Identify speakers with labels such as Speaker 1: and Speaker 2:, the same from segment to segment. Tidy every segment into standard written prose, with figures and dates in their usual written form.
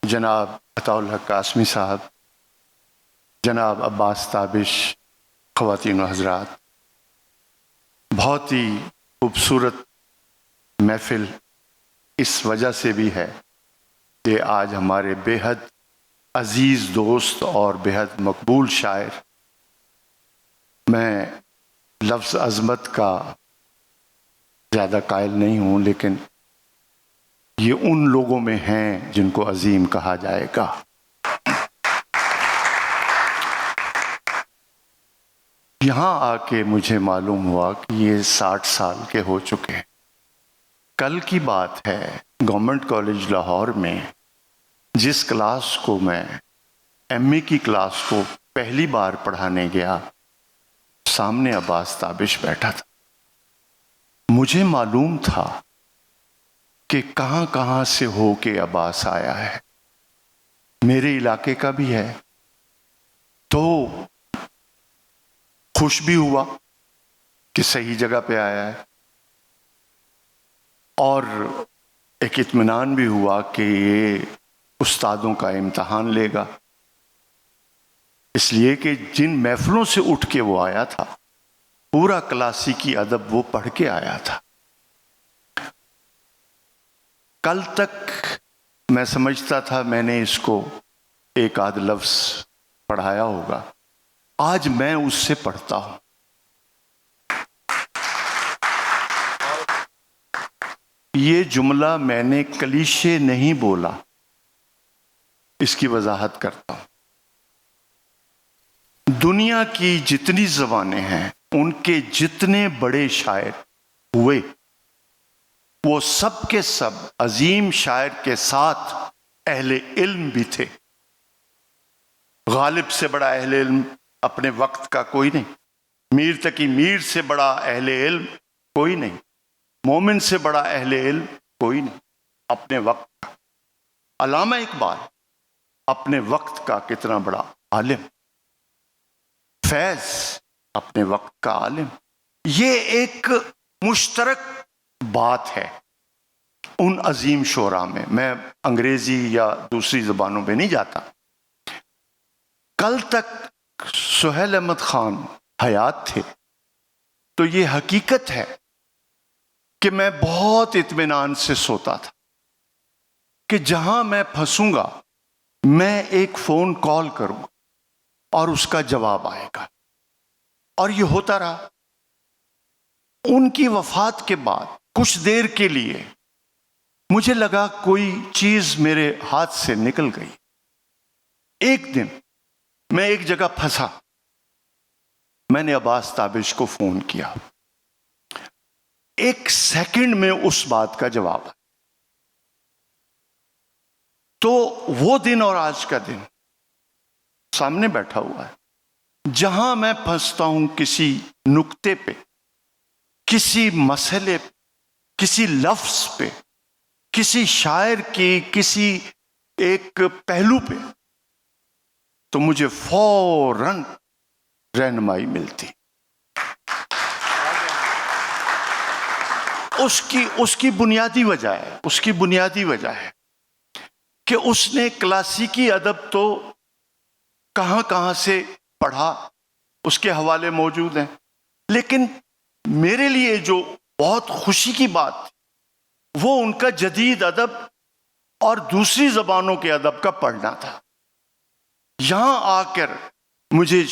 Speaker 1: جناب عطاء الحق قاسمی صاحب، جناب عباس تابش، خواتین و حضرات، بہت ہی خوبصورت محفل اس وجہ سے بھی ہے کہ آج ہمارے بے حد عزیز دوست اور بے حد مقبول شاعر، میں لفظ عظمت کا زیادہ قائل نہیں ہوں، لیکن یہ ان لوگوں میں ہیں جن کو عظیم کہا جائے گا۔ یہاں آ کے مجھے معلوم ہوا کہ یہ 60 سال کے ہو چکے ہیں۔ کل کی بات ہے، گورنمنٹ کالج لاہور میں جس کلاس کو میں ایم اے کی کلاس کو پہلی بار پڑھانے گیا، سامنے عباس تابش بیٹھا تھا۔ مجھے معلوم تھا کہ کہاں کہاں سے ہو کے عباس آیا ہے، میرے علاقے کا بھی ہے، تو خوش بھی ہوا کہ صحیح جگہ پہ آیا ہے، اور ایک اطمینان بھی ہوا کہ یہ استادوں کا امتحان لے گا، اس لیے کہ جن محفلوں سے اٹھ کے وہ آیا تھا، پورا کلاسیکی ادب وہ پڑھ کے آیا تھا۔ کل تک میں سمجھتا تھا میں نے اس کو ایک آدھ لفظ پڑھایا ہوگا، آج میں اس سے پڑھتا ہوں۔ یہ جملہ میں نے کلیشے نہیں بولا، اس کی وضاحت کرتا ہوں۔ دنیا کی جتنی زبانیں ہیں، ان کے جتنے بڑے شاعر ہوئے، وہ سب کے سب عظیم شاعر کے ساتھ اہل علم بھی تھے۔ غالب سے بڑا اہل علم اپنے وقت کا کوئی نہیں، میر تقی میر سے بڑا اہل علم کوئی نہیں، مومن سے بڑا اہل علم کوئی نہیں اپنے وقت کا۔ علامہ اقبال اپنے وقت کا کتنا بڑا عالم، فیض اپنے وقت کا عالم۔ یہ ایک مشترک بات ہے ان عظیم شعراء میں۔ میں انگریزی یا دوسری زبانوں پہ نہیں جاتا۔ کل تک سہیل احمد خان حیات تھے تو یہ حقیقت ہے کہ میں بہت اطمینان سے سوتا تھا کہ جہاں میں پھنسوں گا میں ایک فون کال کروں گا اور اس کا جواب آئے گا، اور یہ ہوتا رہا۔ ان کی وفات کے بعد کچھ دیر کے لیے مجھے لگا کوئی چیز میرے ہاتھ سے نکل گئی۔ ایک دن میں ایک جگہ پھنسا، میں نے عباس تابش کو فون کیا، ایک سیکنڈ میں اس بات کا جواب آیا۔ تو وہ دن اور آج کا دن سامنے بیٹھا ہوا ہے۔ جہاں میں پھنستا ہوں کسی نکتے پہ، کسی مسئلے پہ، کسی لفظ پہ، کسی شاعر کی کسی ایک پہلو پہ، تو مجھے فوراً رہنمائی ملتی۔ اس کی بنیادی وجہ ہے کہ اس نے کلاسیکی ادب تو کہاں کہاں سے پڑھا، اس کے حوالے موجود ہیں، لیکن میرے لیے جو بہت خوشی کی بات تھی وہ ان کا جدید ادب اور دوسری زبانوں کے ادب کا پڑھنا تھا۔ یہاں آ کر مجھے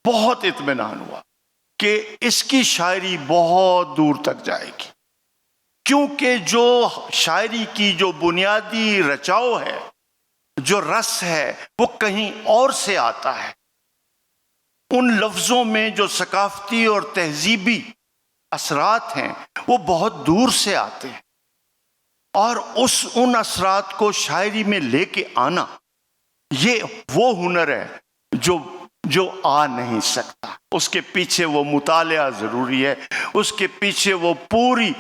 Speaker 1: بہت اطمینان ہوا کہ اس کی شاعری بہت دور تک جائے گی، کیونکہ جو شاعری کی جو بنیادی رچاؤ ہے، جو رس ہے، وہ کہیں اور سے آتا ہے۔ ان لفظوں میں جو ثقافتی اور تہذیبی اثرات ہیں وہ بہت دور سے آتے ہیں، اور ان اثرات کو شاعری میں لے کے آنا، یہ وہ ہنر ہے جو آ نہیں سکتا۔ اس کے پیچھے وہ مطالعہ ضروری ہے، اس کے پیچھے وہ پوری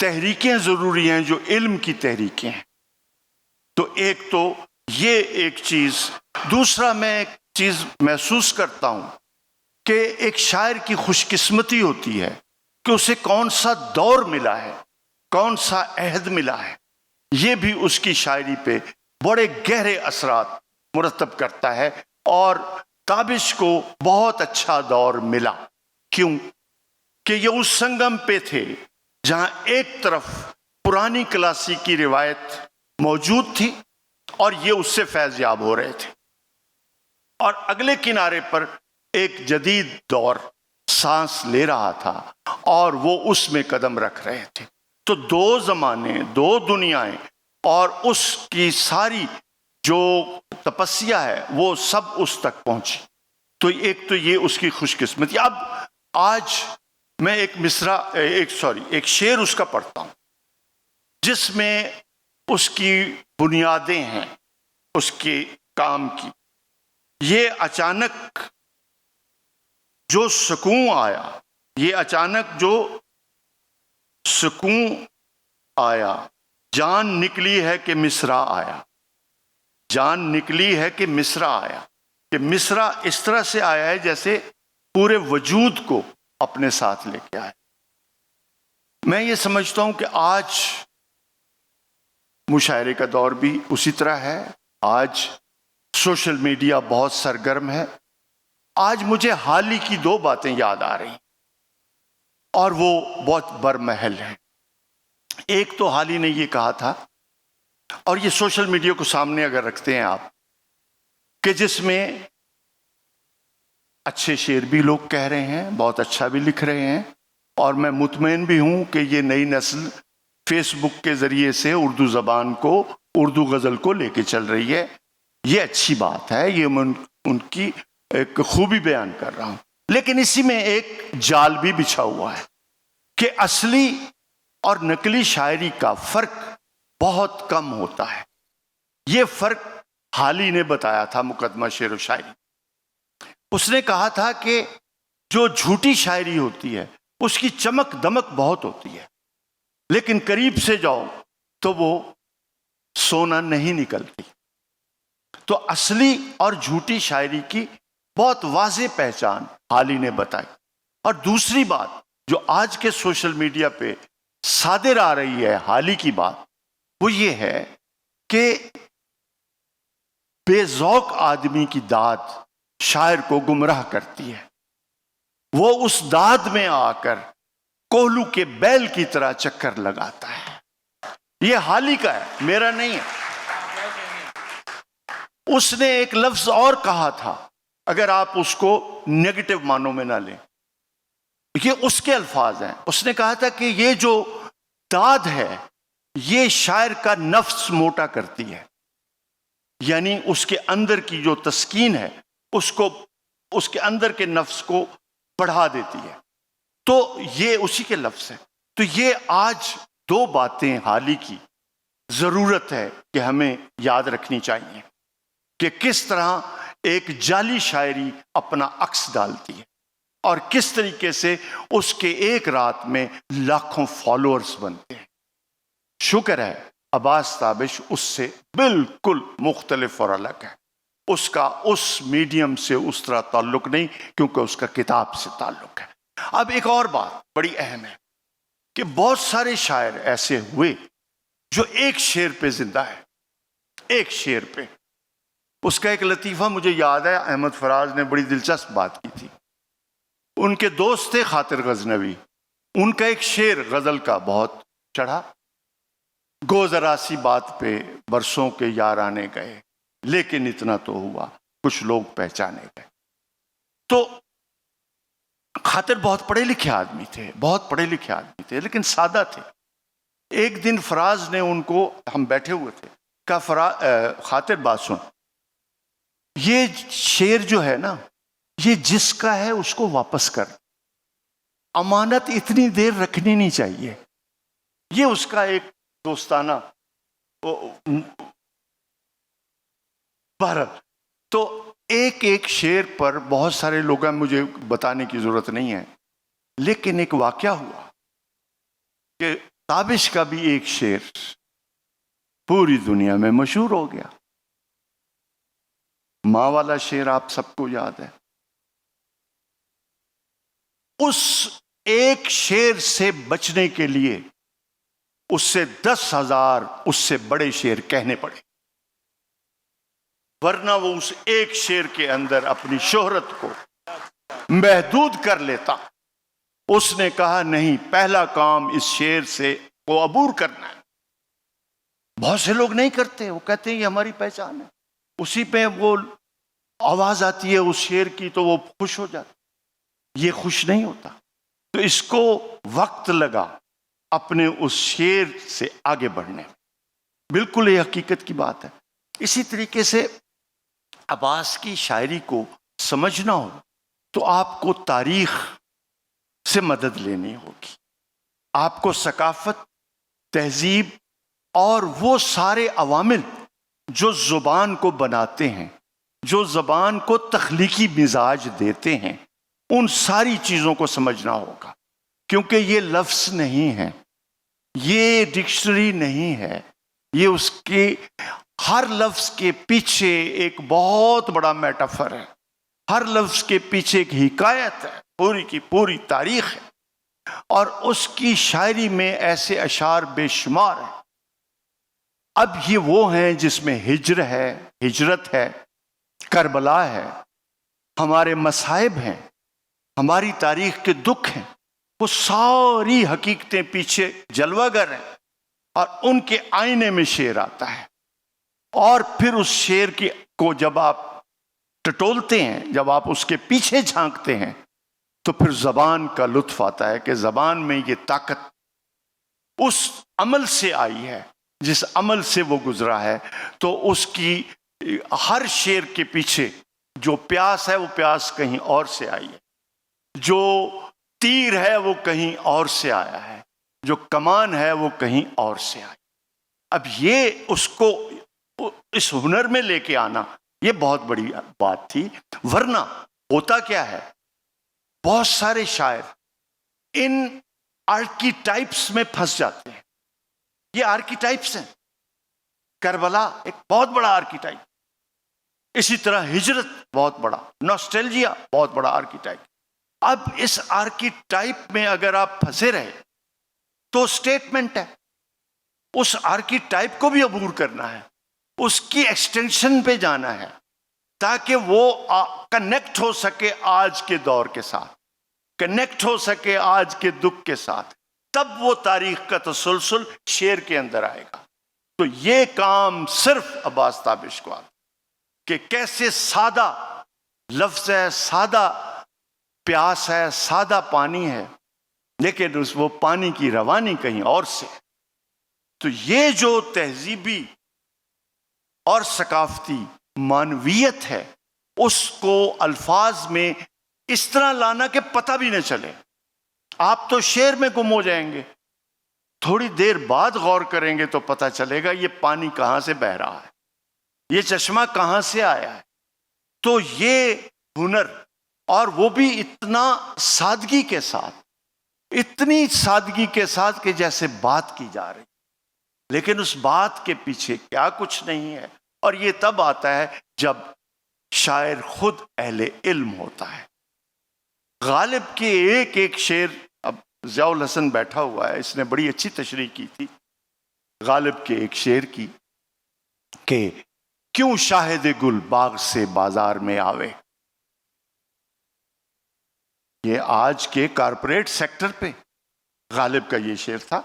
Speaker 1: تحریکیں ضروری ہیں جو علم کی تحریکیں ہیں۔ تو یہ ایک چیز۔ دوسرا میں ایک چیز محسوس کرتا ہوں کہ ایک شاعر کی خوش قسمتی ہوتی ہے کہ اسے کون سا دور ملا ہے، کون سا عہد ملا ہے، یہ بھی اس کی شاعری پہ بڑے گہرے اثرات مرتب کرتا ہے، اور تابش کو بہت اچھا دور ملا۔ کیوں؟ کہ یہ اس سنگم پہ تھے جہاں ایک طرف پرانی کلاسیکی روایت موجود تھی اور یہ اس سے فیض یاب ہو رہے تھے، اور اگلے کنارے پر ایک جدید دور سانس لے رہا تھا اور وہ اس میں قدم رکھ رہے تھے۔ تو دو زمانے، دو دنیایں، اور اس کی ساری جو تپسیا ہے وہ سب اس تک پہنچی۔ تو ایک تو یہ اس کی خوش قسمتی۔ اب آج میں ایک شعر اس کا پڑھتا ہوں جس میں اس کی بنیادیں ہیں اس کے کام کی۔ یہ اچانک جو سکون آیا، یہ اچانک جو سکون آیا، جان نکلی ہے کہ مصرع آیا، جان نکلی ہے کہ مصرع آیا، کہ مصرع اس طرح سے آیا ہے جیسے پورے وجود کو اپنے ساتھ لے کے آئے۔ میں یہ سمجھتا ہوں کہ آج مشاعرے کا دور بھی اسی طرح ہے۔ آج سوشل میڈیا بہت سرگرم ہے۔ آج مجھے حال ہی کی دو باتیں یاد آ رہی ہیں اور وہ بہت برمحل ہیں۔ ایک تو حال ہی نے یہ کہا تھا، اور یہ سوشل میڈیا کو سامنے اگر رکھتے ہیں آپ، کہ جس میں اچھے شعر بھی لوگ کہہ رہے ہیں، بہت اچھا بھی لکھ رہے ہیں، اور میں مطمئن بھی ہوں کہ یہ نئی نسل فیس بک کے ذریعے سے اردو زبان کو، اردو غزل کو لے کے چل رہی ہے۔ یہ اچھی بات ہے، یہ میں ان کی ایک خوبی بیان کر رہا ہوں۔ لیکن اسی میں ایک جال بھی بچھا ہوا ہے کہ اصلی اور نقلی شاعری کا فرق بہت کم ہوتا ہے۔ یہ فرق حالی نے بتایا تھا مقدمہ شعر و شاعری۔ اس نے کہا تھا کہ جو جھوٹی شاعری ہوتی ہے اس کی چمک دمک بہت ہوتی ہے، لیکن قریب سے جاؤ تو وہ سونا نہیں نکلتی۔ تو اصلی اور جھوٹی شاعری کی بہت واضح پہچان حالی نے بتائی۔ اور دوسری بات جو آج کے سوشل میڈیا پہ صادر آ رہی ہے، حالی کی بات، وہ یہ ہے کہ بے ذوق آدمی کی داد شاعر کو گمراہ کرتی ہے۔ وہ اس داد میں آ کر کوہلو کے بیل کی طرح چکر لگاتا ہے۔ یہ حالی کا ہے، میرا نہیں ہے۔ اس نے ایک لفظ اور کہا تھا، اگر آپ اس کو نیگیٹو معنوں میں نہ لیں، یہ اس کے الفاظ ہیں۔ اس نے کہا تھا کہ یہ جو داد ہے یہ شاعر کا نفس موٹا کرتی ہے، یعنی اس کے اندر کی جو تسکین ہے اس کے اندر کے نفس کو بڑھا دیتی ہے۔ تو یہ اسی کے لفظ ہیں۔ تو یہ آج دو باتیں حالی کی ضرورت ہے کہ ہمیں یاد رکھنی چاہیے کہ کس طرح ایک جعلی شاعری اپنا عکس ڈالتی ہے اور کس طریقے سے اس کے ایک رات میں لاکھوں فالوورز بنتے ہیں۔ شکر ہے عباس تابش اس سے بالکل مختلف اور الگ ہے۔ اس کا اس میڈیم سے اس طرح تعلق نہیں، کیونکہ اس کا کتاب سے تعلق ہے۔ اب ایک اور بات بڑی اہم ہے کہ بہت سارے شاعر ایسے ہوئے جو ایک شعر پہ زندہ ہے، ایک شعر پہ۔ اس کا ایک لطیفہ مجھے یاد ہے، احمد فراز نے بڑی دلچسپ بات کی تھی۔ ان کے دوست تھے خاطر غزنوی، ان کا ایک شعر غزل کا بہت چڑھا، گو ذرا سی بات پہ برسوں کے یارانے گئے، لیکن اتنا تو ہوا کچھ لوگ پہچانے گئے۔ تو خاطر بہت پڑھے لکھے آدمی تھے، بہت پڑھے لکھے آدمی تھے، لیکن سادہ تھے۔ ایک دن فراز نے ان کو، ہم بیٹھے ہوئے تھے، کہا خاطر بات سن، یہ شعر جو ہے نا یہ جس کا ہے اس کو واپس کر، امانت اتنی دیر رکھنی نہیں چاہیے۔ یہ اس کا ایک دوستانہ بہرحال۔ تو ایک ایک شعر پر بہت سارے لوگ ہیں، مجھے بتانے کی ضرورت نہیں ہے، لیکن ایک واقعہ ہوا کہ تابش کا بھی ایک شعر پوری دنیا میں مشہور ہو گیا۔ ماں والا شعر آپ سب کو یاد ہے۔ اس ایک شعر سے بچنے کے لیے اس سے 10,000 اس سے بڑے شعر کہنے پڑے۔ ورنہ وہ اس ایک شعر کے اندر اپنی شہرت کو محدود کر لیتا۔ اس نے کہا نہیں، پہلا کام اس شعر سے وہ عبور کرنا ہے۔ بہت سے لوگ نہیں کرتے، وہ کہتے ہیں یہ ہماری پہچان ہے، اسی پہ وہ آواز آتی ہے اس شعر کی تو وہ خوش ہو جاتا، یہ خوش نہیں ہوتا۔ تو اس کو وقت لگا اپنے اس شعر سے آگے بڑھنے، بالکل یہ حقیقت کی بات ہے۔ اسی طریقے سے عباس کی شاعری کو سمجھنا ہو تو آپ کو تاریخ سے مدد لینی ہوگی، آپ کو ثقافت، تہذیب اور وہ سارے عوامل جو زبان کو بناتے ہیں، جو زبان کو تخلیقی مزاج دیتے ہیں، ان ساری چیزوں کو سمجھنا ہوگا، کیونکہ یہ لفظ نہیں ہے، یہ ڈکشنری نہیں ہے، یہ اس کے ہر لفظ کے پیچھے ایک بہت بڑا میٹافر ہے، ہر لفظ کے پیچھے ایک حکایت ہے، پوری کی پوری تاریخ ہے، اور اس کی شاعری میں ایسے اشعار بے شمار ہیں۔ اب یہ وہ ہیں جس میں ہجر ہے، ہجرت ہے، کربلا ہے، ہمارے مصائب ہیں، ہماری تاریخ کے دکھ ہیں، وہ ساری حقیقتیں پیچھے جلوہ گر ہیں، اور ان کے آئینے میں شعر آتا ہے، اور پھر اس شعر کو جب آپ ٹٹولتے ہیں، جب آپ اس کے پیچھے جھانکتے ہیں، تو پھر زبان کا لطف آتا ہے کہ زبان میں یہ طاقت اس عمل سے آئی ہے جس عمل سے وہ گزرا ہے، تو اس کی ہر شعر کے پیچھے جو پیاس ہے وہ پیاس کہیں اور سے آئی ہے، جو تیر ہے وہ کہیں اور سے آیا ہے، جو کمان ہے وہ کہیں اور سے آئی۔ اب یہ اس کو اس ہنر میں لے کے آنا یہ بہت بڑی بات تھی، ورنہ ہوتا کیا ہے، بہت سارے شاعر ان آرکیٹائپس میں پھنس جاتے ہیں۔ یہ آرکیٹائپس ہیں، کربلا ایک بہت بڑا آرکیٹائپ، اسی طرح ہجرت بہت بڑا، نوسٹیلجیا بہت بڑا آرکیٹائپ۔ اب اس آرکیٹائپ میں اگر آپ پھنسے رہے تو سٹیٹمنٹ ہے، اس آرکیٹائپ کو بھی عبور کرنا ہے، اس کی ایکسٹینشن پہ جانا ہے، تاکہ وہ کنیکٹ ہو سکے آج کے دور کے ساتھ، کنیکٹ ہو سکے آج کے دکھ کے ساتھ، تب وہ تاریخ کا تسلسل شعر کے اندر آئے گا۔ تو یہ کام صرف عباس تابش کو آتا کہ کیسے سادہ لفظ ہے، سادہ پیاس ہے، سادہ پانی ہے، لیکن وہ پانی کی روانی کہیں اور سے۔ تو یہ جو تہذیبی اور ثقافتی معنویت ہے، اس کو الفاظ میں اس طرح لانا کہ پتہ بھی نہ چلے، آپ تو شعر میں گم ہو جائیں گے، تھوڑی دیر بعد غور کریں گے تو پتہ چلے گا یہ پانی کہاں سے بہہ رہا ہے، یہ چشمہ کہاں سے آیا ہے۔ تو یہ ہنر، اور وہ بھی اتنا سادگی کے ساتھ، اتنی سادگی کے ساتھ کہ جیسے بات کی جا رہی، لیکن اس بات کے پیچھے کیا کچھ نہیں ہے، اور یہ تب آتا ہے جب شاعر خود اہل علم ہوتا ہے۔ غالب کے ایک ایک شعر، اب ضیاء الحسن بیٹھا ہوا ہے، اس نے بڑی اچھی تشریح کی تھی غالب کے ایک شعر کی، کہ کیوں شاہد گل باغ سے بازار میں آوے۔ یہ آج کے کارپوریٹ سیکٹر پہ غالب کا یہ شعر تھا۔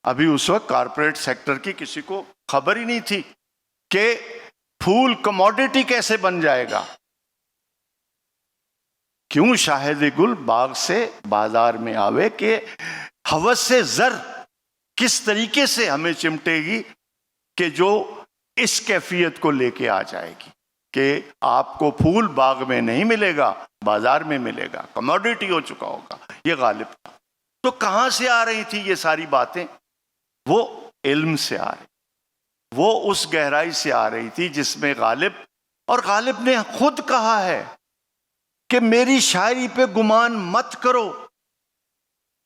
Speaker 1: ابھی اس وقت کارپوریٹ سیکٹر کی کسی کو خبر ہی نہیں تھی کہ پھول کموڈیٹی کیسے بن جائے گا۔ کیوں شاہد گل باغ سے بازار میں آوے، کہ ہوس سے زر کس طریقے سے ہمیں چمٹے گی کہ جو اس کیفیت کو لے کے آ جائے گی کہ آپ کو پھول باغ میں نہیں ملے گا، بازار میں ملے گا، کموڈیٹی ہو چکا ہوگا۔ یہ غالب تھا۔ تو کہاں سے آ رہی تھی یہ ساری باتیں؟ وہ علم سے آ رہی، وہ اس گہرائی سے آ رہی تھی جس میں غالب نے خود کہا ہے کہ میری شاعری پہ گمان مت کرو،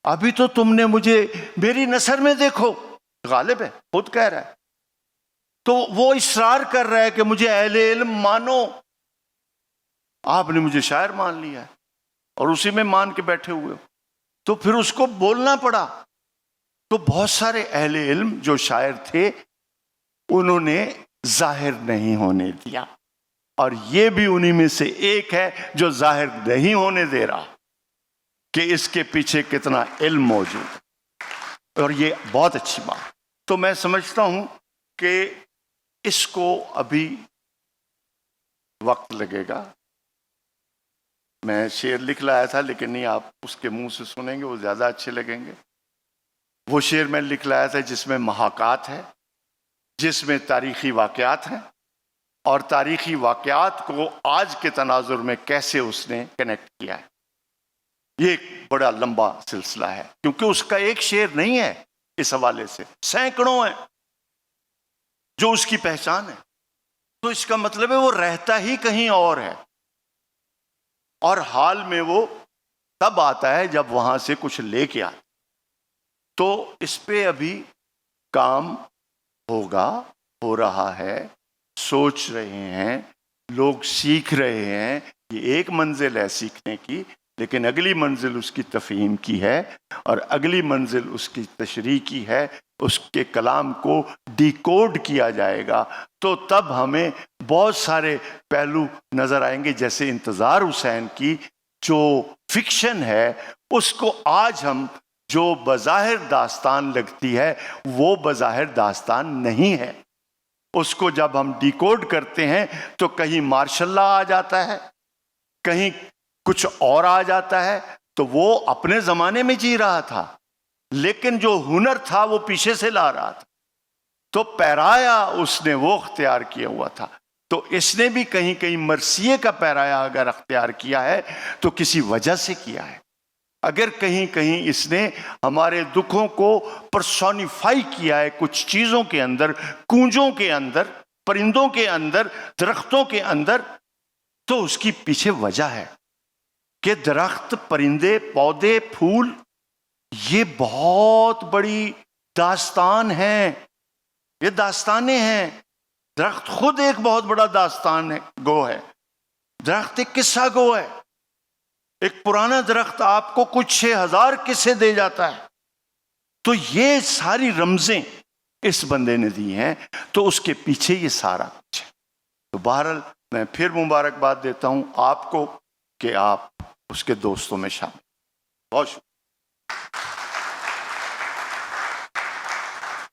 Speaker 1: ابھی تو تم نے مجھے میری نثر میں دیکھو۔ غالب ہے، خود کہہ رہا ہے، تو وہ اصرار کر رہا ہے کہ مجھے اہل علم مانو۔ آپ نے مجھے شاعر مان لیا ہے اور اسی میں مان کے بیٹھے ہوئے ہو، تو پھر اس کو بولنا پڑا۔ تو بہت سارے اہل علم جو شاعر تھے، انہوں نے ظاہر نہیں ہونے دیا، اور یہ بھی انہی میں سے ایک ہے جو ظاہر نہیں ہونے دے رہا کہ اس کے پیچھے کتنا علم موجود ہے، اور یہ بہت اچھی بات۔ تو میں سمجھتا ہوں کہ اس کو ابھی وقت لگے گا۔ میں شعر لکھ لایا تھا، لیکن نہیں، آپ اس کے منہ سے سنیں گے وہ زیادہ اچھے لگیں گے۔ وہ شعر میں لکھ لایا تھا جس میں محاکات ہے، جس میں تاریخی واقعات ہیں، اور تاریخی واقعات کو آج کے تناظر میں کیسے اس نے کنیکٹ کیا ہے۔ یہ ایک بڑا لمبا سلسلہ ہے، کیونکہ اس کا ایک شعر نہیں ہے، اس حوالے سے سینکڑوں ہیں جو اس کی پہچان ہے۔ تو اس کا مطلب ہے وہ رہتا ہی کہیں اور ہے، اور حال میں وہ تب آتا ہے جب وہاں سے کچھ لے کے آتا۔ تو اس پہ ابھی کام ہوگا، ہو رہا ہے، سوچ رہے ہیں لوگ، سیکھ رہے ہیں۔ یہ ایک منزل ہے سیکھنے کی، لیکن اگلی منزل اس کی تفہیم کی ہے، اور اگلی منزل اس کی تشریح کی ہے۔ اس کے کلام کو ڈیکوڈ کیا جائے گا تو تب ہمیں بہت سارے پہلو نظر آئیں گے، جیسے انتظار حسین کی جو فکشن ہے، اس کو آج ہم جو بظاہر داستان لگتی ہے وہ بظاہر داستان نہیں ہے۔ اس کو جب ہم ڈیکوڈ کرتے ہیں تو کہیں مارشل لا آ جاتا ہے، کہیں کچھ اور آ جاتا ہے۔ تو وہ اپنے زمانے میں جی رہا تھا، لیکن جو ہنر تھا وہ پیچھے سے لا رہا تھا، تو پیرایا اس نے وہ اختیار کیا ہوا تھا۔ تو اس نے بھی کہیں کہیں مرثیے کا پیرایا اگر اختیار کیا ہے تو کسی وجہ سے کیا ہے۔ اگر کہیں کہیں اس نے ہمارے دکھوں کو پرسونیفائی کیا ہے کچھ چیزوں کے اندر، کونجوں کے اندر، پرندوں کے اندر، درختوں کے اندر، تو اس کی پیچھے وجہ ہے کہ درخت، پرندے، پودے، پھول، یہ بہت بڑی داستان ہیں، یہ داستانیں ہیں۔ درخت خود ایک بہت بڑا داستان ہے، گو ہے۔ درخت ایک قصہ گو ہے۔ ایک پرانا درخت آپ کو کچھ 6000 قصے دے جاتا ہے۔ تو یہ ساری رمزیں اس بندے نے دی ہیں، تو اس کے پیچھے یہ سارا کچھ ہے۔ تو بہرحال میں پھر مبارکباد دیتا ہوں آپ کو کہ آپ اس کے دوستوں میں شامل۔ بہت شکریہ۔